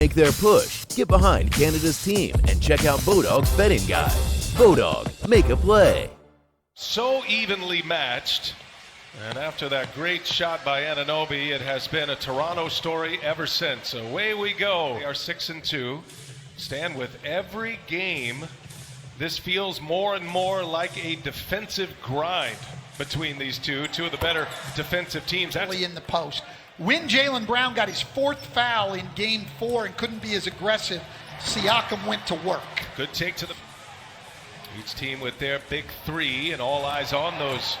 make their push. Get behind Canada's team and check out Bodog's betting guide. Bodog, make a play. So evenly matched. And after that great shot by Anunoby, it has been a Toronto story ever since. Away we go. We are 6-2. Stand with every game. This feels more and more like a defensive grind between these two of the better defensive teams. In the post. When Jaylen Brown got his fourth foul in game 4 and couldn't be as aggressive, Siakam went to work. Good take to the... Each team with their big three and all eyes on those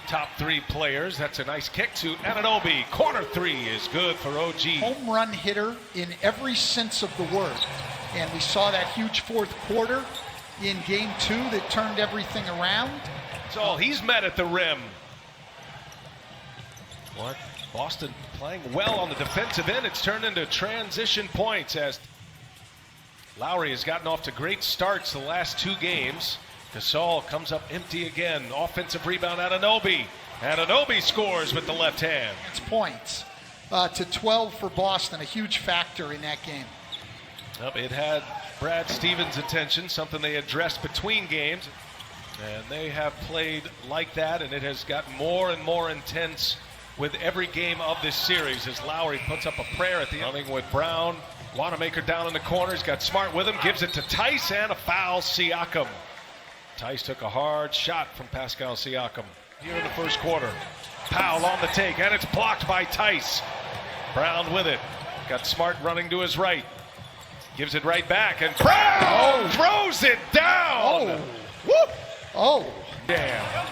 top 3 players. That's a nice kick to Anunoby. Corner 3 is good for OG. Home run hitter in every sense of the word. And we saw that huge fourth quarter in game 2 that turned everything around. That's all he's met at the rim. What? Boston playing well on the defensive end. It's turned into transition points as Lowry has gotten off to great starts the last 2 games. Gasol comes up empty again. Offensive rebound, Anunoby. Anunoby scores with the left hand. It's points to 12 for Boston, a huge factor in that game. It had Brad Stevens' attention, something they addressed between games. And they have played like that, and it has gotten more and more intense with every game of this series as Lowry puts up a prayer at the end. Running with Brown. Wanamaker down in the corner. He's got Smart with him. Gives it to Tice, and a foul, Siakam. Tice took a hard shot from Pascal Siakam here in the first quarter. Powell on the take, and it's blocked by Tice. Brown with it. Got Smart running to his right. Gives it right back, and Brown throws it down. Oh, whoop. Oh. Damn.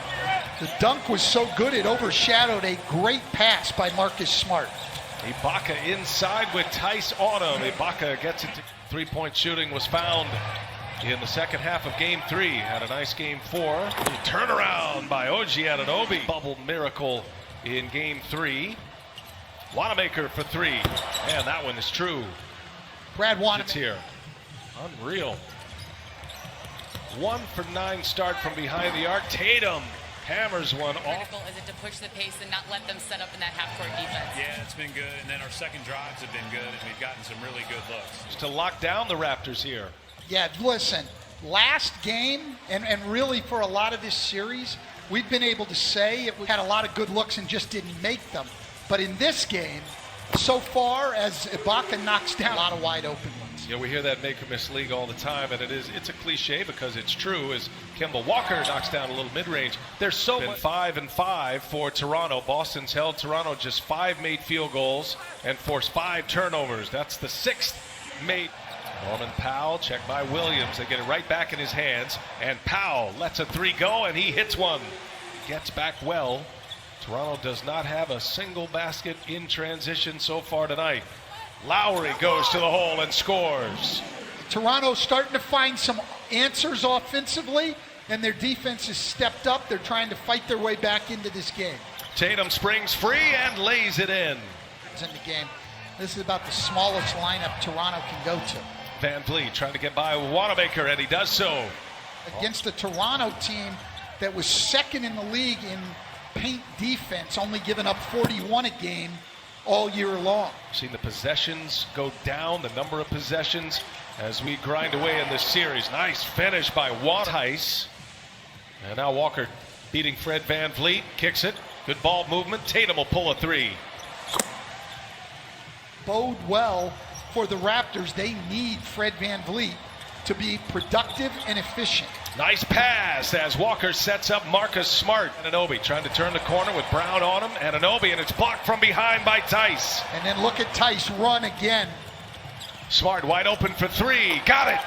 The dunk was so good it overshadowed a great pass by Marcus Smart. Ibaka inside with Tice on him. Ibaka gets it to 3-point shooting was found in the second half of game 3. Had a nice game 4. Little turnaround by OG Anunoby. Bubble miracle in game 3. Wanamaker for 3. Man, that one is true. Brad Wanamaker. It's here. Unreal. 1 for 9 start from behind the arc. Tatum hammers one off. Critical is it to push the pace and not let them set up in that half-court defense? Yeah, it's been good, and then our second drives have been good, and we've gotten some really good looks. Just to lock down the Raptors here. Yeah, listen, last game, and really for a lot of this series, we've been able to say we had a lot of good looks and just didn't make them. But in this game, so far as Ibaka knocks down a lot of wide open ones. Yeah, we hear that make or miss league all the time, and it's a cliche because it's true. As Kemba Walker knocks down a little mid-range, there's so much. 5-5 for Toronto. Boston's held Toronto just 5 made field goals and forced 5 turnovers. That's the 6th made. Norman Powell, checked by Williams. They get it right back in his hands, and Powell lets a 3 go, and he hits one. Gets back well. Toronto does not have a single basket in transition so far tonight. Lowry goes to the hole and scores. Toronto's starting to find some answers offensively, and their defense has stepped up. They're trying to fight their way back into this game. Tatum springs free and lays it in. In the game. This is about the smallest lineup Toronto can go to. Van Vliet trying to get by Wanamaker, and he does so. Against the Toronto team that was second in the league in paint defense, only giving up 41 a game all year long. Seen the possessions go down, the number of possessions as we grind away in this series. Nice finish by Tice. And now Walker beating Fred Van Vliet, kicks it. Good ball movement. Tatum will pull a 3. Bode well for the Raptors. They need Fred Van Vliet to be productive and efficient. Nice pass as Walker sets up Marcus Smart. Anunoby trying to turn the corner with Brown on him. Anunoby, and it's blocked from behind by Tice. And then look at Tice run again. Smart wide open for 3. Got it.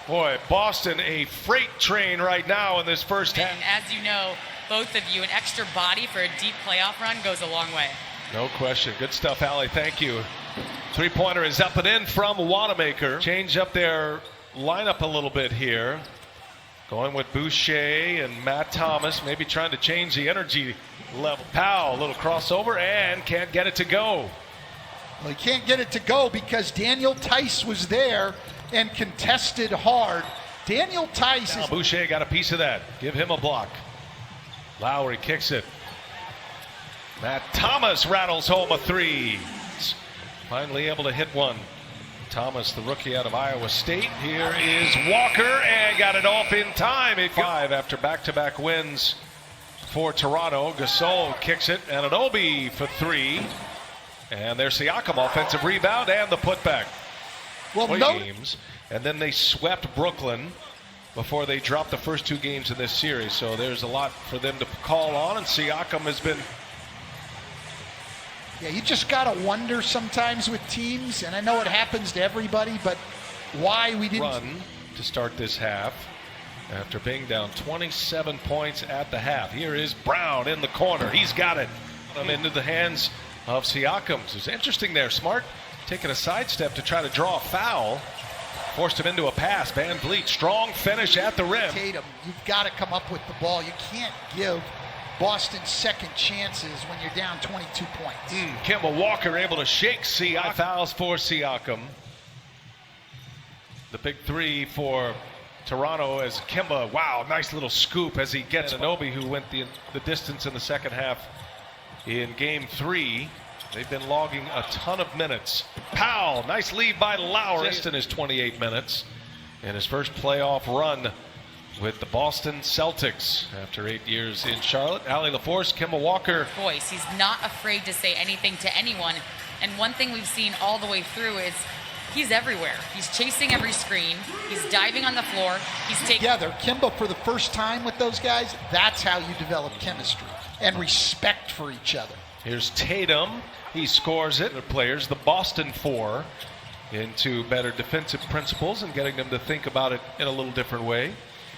Boy, Boston a freight train right now in this first half. And as you know, both of you, an extra body for a deep playoff run goes a long way. No question. Good stuff, Allie. Thank you. 3-pointer is up and in from Wanamaker. Change up their lineup a little bit here. Going with Boucher and Matt Thomas, maybe trying to change the energy level. Powell, a little crossover, and can't get it to go. Well, he can't get it to go because Daniel Tice was there and contested hard. Daniel Tice now Boucher got a piece of that. Give him a block. Lowry kicks it. Matt Thomas rattles home a 3. Finally able to hit one. Thomas, the rookie out of Iowa State. Here is Walker, and got it off in time. 5 after back-to-back wins for Toronto. Gasol kicks it, and Anunoby for 3. And there's Siakam, offensive rebound, and the putback. Well, Games. And then they swept Brooklyn before they dropped the first 2 games in this series. So there's a lot for them to call on, and Siakam has been... Yeah, you just got to wonder sometimes with teams, and I know it happens to everybody, but why we didn't... Run to start this half after being down 27 points at the half. Here is Brown in the corner. He's got it. Into the hands of Siakam. It's interesting there. Smart taking a sidestep to try to draw a foul. Forced him into a pass. Van Vliet, strong finish at the rim. Tatum, you've got to come up with the ball. You can't give Boston second chances when you're down 22 points. Kemba Walker able to shake Siakam. Fouls for Siakam. The big 3 for Toronto as Kemba, wow, nice little scoop as he gets Anunoby, who went the distance in the second half in game 3. They've been logging a ton of minutes. Powell, nice lead by Lowry in his 28 minutes in his first playoff run with the Boston Celtics after 8 years in Charlotte. Allie LaForce, Kemba Walker. Voice. He's not afraid to say anything to anyone. And one thing we've seen all the way through is he's everywhere. He's chasing every screen. He's diving on the floor. He's taking... Together, Kemba for the first time with those guys, that's how you develop chemistry and respect for each other. Here's Tatum. He scores it. The players, the Boston 4, into better defensive principles and getting them to think about it in a little different way.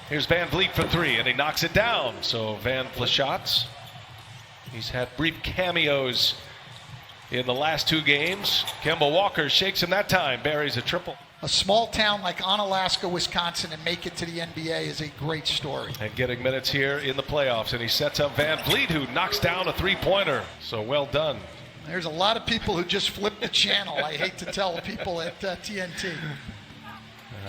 Here's Van Vliet for 3, and he knocks it down. So Van Vliet shots. He's had brief cameos in the last 2 games. Kemba Walker shakes him that time, buries a triple. A small town like Onalaska, Wisconsin, and make it to the NBA is a great story. And getting minutes here in the playoffs, and he sets up Van Vliet, who knocks down a 3-pointer. So well done. There's a lot of people who just flip the channel. I hate to tell people at TNT.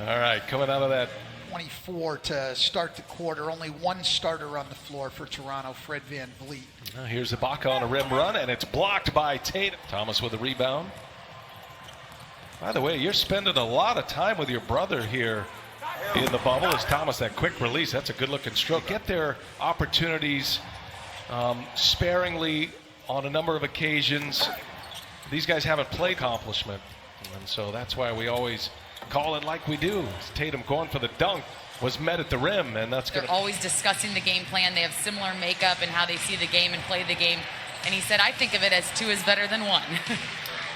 All right, coming out of that. 24 to start the quarter. Only one starter on the floor for Toronto, Fred Van Vliet. Now here's Ibaka on a rim run, and it's blocked by Tatum. Thomas with a rebound. By the way, you're spending a lot of time with your brother here in the bubble. As Thomas, that quick release, that's a good-looking stroke. Get their opportunities sparingly on a number of occasions. These guys haven't played accomplishment, and so that's why we always call it like we do. Tatum going for the dunk was met at the rim, and that's They're always discussing the game plan. They have similar makeup and how they see the game and play the game. And he said, I think of it as 2 is better than 1.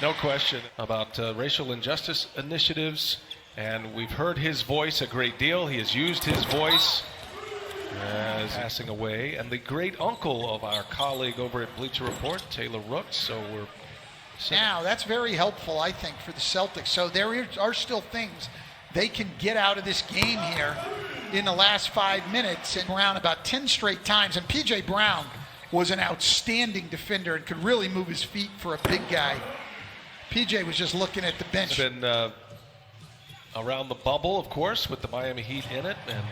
No question about racial injustice initiatives, and we've heard his voice a great deal. He has used his voice as passing away, and the great uncle of our colleague over at Bleacher Report, Taylor Rooks. So we're now that's very helpful, I think, for the Celtics. So there are still things they can get out of this game here in the last 5 minutes, and around about 10 straight times. And P.J. Brown was an outstanding defender and could really move his feet for a big guy. P.J. was just looking at the bench. It's been around the bubble, of course, with the Miami Heat in it, and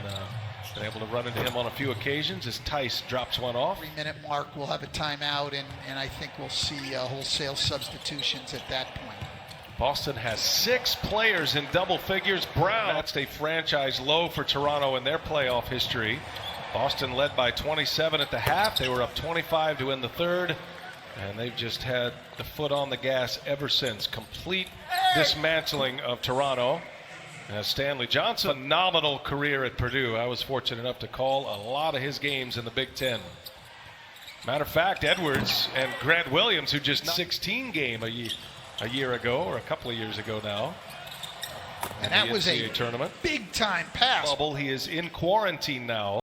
been able to run into him on a few occasions as Tice drops one off. 3-minute mark, we'll have a timeout, and I think we'll see wholesale substitutions at that point. Boston has 6 players in double figures. Brown, that's a franchise low for Toronto in their playoff history. Boston led by 27 at the half. They were up 25 to end the third, and they've just had the foot on the gas ever since. Complete dismantling of Toronto. Stanley Johnson, phenomenal career at Purdue. I was fortunate enough to call a lot of his games in the Big Ten. Matter of fact, Edwards and Grant Williams, who just 16 game a year ago, or a couple of years ago now. And that was a tournament. Big time pass. Bubble, he is in quarantine now.